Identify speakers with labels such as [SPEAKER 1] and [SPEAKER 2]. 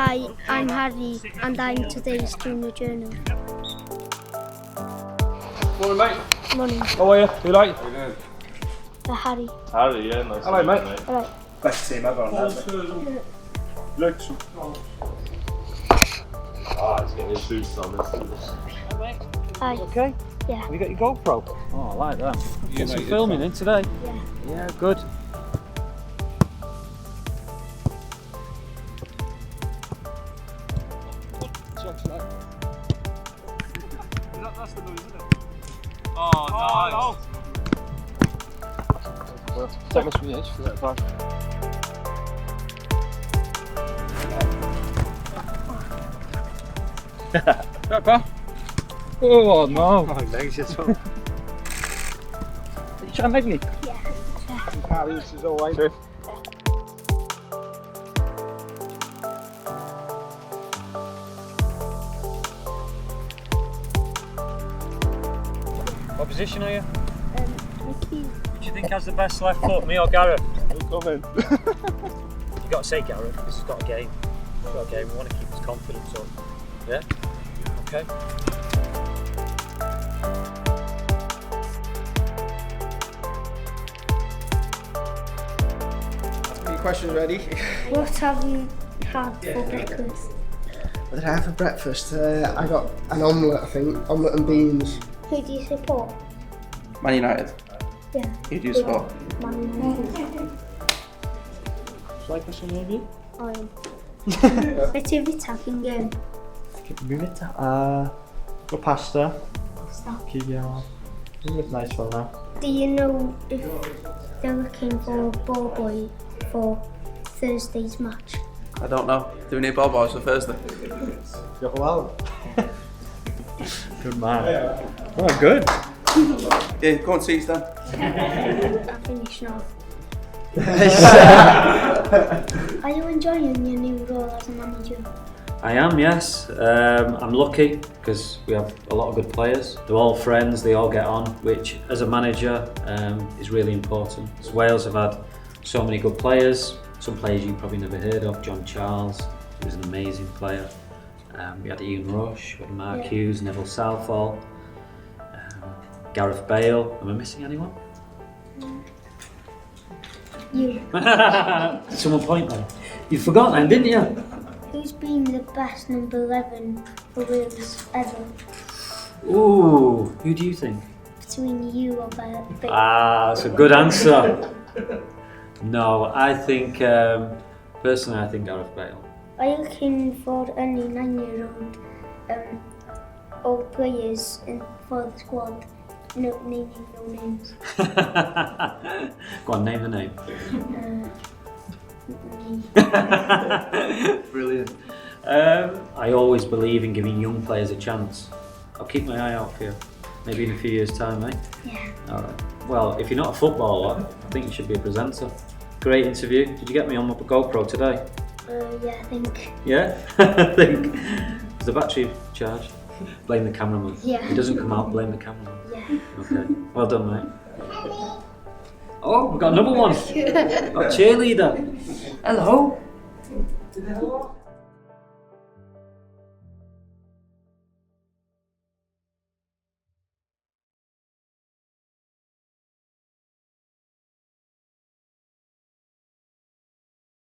[SPEAKER 1] Hi, I'm Harri and I'm today's junior journal.
[SPEAKER 2] Morning, mate.
[SPEAKER 1] Morning.
[SPEAKER 2] How are you? You right?
[SPEAKER 1] Harri.
[SPEAKER 3] Harri, yeah, nice.
[SPEAKER 2] Hello, mate.
[SPEAKER 1] Alright.
[SPEAKER 2] Best team ever on that. Looks.
[SPEAKER 3] Ah, he's getting his boots on, isn't he?
[SPEAKER 1] Hi.
[SPEAKER 4] Okay?
[SPEAKER 1] Yeah.
[SPEAKER 4] Have you got your GoPro? Oh, I like that.
[SPEAKER 3] You
[SPEAKER 4] Get some
[SPEAKER 3] mate,
[SPEAKER 4] filming in today.
[SPEAKER 1] Yeah.
[SPEAKER 4] Yeah, good.
[SPEAKER 2] That's the noise, isn't it?
[SPEAKER 3] Oh, nice.
[SPEAKER 4] Take us from the edge for that back.
[SPEAKER 2] Pepper.
[SPEAKER 4] Oh no!
[SPEAKER 2] Oh, legs as well.
[SPEAKER 4] You trying to make me?
[SPEAKER 1] Yeah.
[SPEAKER 2] Harry, this is always.
[SPEAKER 4] What position are you?
[SPEAKER 1] Mickey.
[SPEAKER 4] Who do you think has the best left foot, me or Gareth?
[SPEAKER 2] Come in.
[SPEAKER 4] You got to say Gareth because he's got a game. He's got a game. We want to keep his confidence up. Yeah. Okay.
[SPEAKER 5] Are your questions ready?
[SPEAKER 1] What have you had for breakfast?
[SPEAKER 5] What did I have for breakfast? I got an omelette, I think. Omelette and beans.
[SPEAKER 1] Who do you support?
[SPEAKER 5] Man United.
[SPEAKER 1] Yeah.
[SPEAKER 5] Who do you support?
[SPEAKER 1] Man United.
[SPEAKER 4] Like this one maybe?
[SPEAKER 1] I am. It's a attacking game.
[SPEAKER 6] Got pasta.
[SPEAKER 1] Stop.
[SPEAKER 6] Yeah. It's nice for now.
[SPEAKER 1] Do you know if they're looking for a ball boy for Thursday's match?
[SPEAKER 5] I don't know. Do we need ball boys for Thursday?
[SPEAKER 6] Well. Good man. Oh, good.
[SPEAKER 5] Yeah, go and see it's done.
[SPEAKER 1] I finished now. Are you enjoying your new role as a manager?
[SPEAKER 4] I am, yes. I'm lucky because we have a lot of good players. They're all friends, they all get on, which as a manager is really important. As Wales have had so many good players, some players you probably never heard of. John Charles, he was an amazing player. We had Ian Rush, we had Mark Hughes, Neville Southall, Gareth Bale. Am I missing anyone?
[SPEAKER 1] You.
[SPEAKER 4] Did someone point there? You forgot then, didn't you?
[SPEAKER 1] Who's been the best number 11 for Wales ever?
[SPEAKER 4] Ooh, who do you think?
[SPEAKER 1] Between you or Bale?
[SPEAKER 4] That's a good answer. No, I think, personally, I think Gareth Bale.
[SPEAKER 1] Are you looking for any 9-year-old old players for the squad? No, naming no names.
[SPEAKER 4] Go on, name the name.
[SPEAKER 1] Me.
[SPEAKER 4] Brilliant. I always believe in giving young players a chance. I'll keep my eye out for you. Maybe in a few years' time, mate?
[SPEAKER 1] Yeah.
[SPEAKER 4] Alright. Well, if you're not a footballer, I think you should be a presenter. Great interview. Did you get me on my GoPro today?
[SPEAKER 1] Yeah, I think.
[SPEAKER 4] Yeah? I think. Is the battery charged? Blame the cameraman.
[SPEAKER 1] Yeah.
[SPEAKER 4] If it doesn't come out, blame the cameraman.
[SPEAKER 1] Yeah.
[SPEAKER 4] Okay. Well done, mate. Oh, we've got another one. Got a cheerleader. Hello.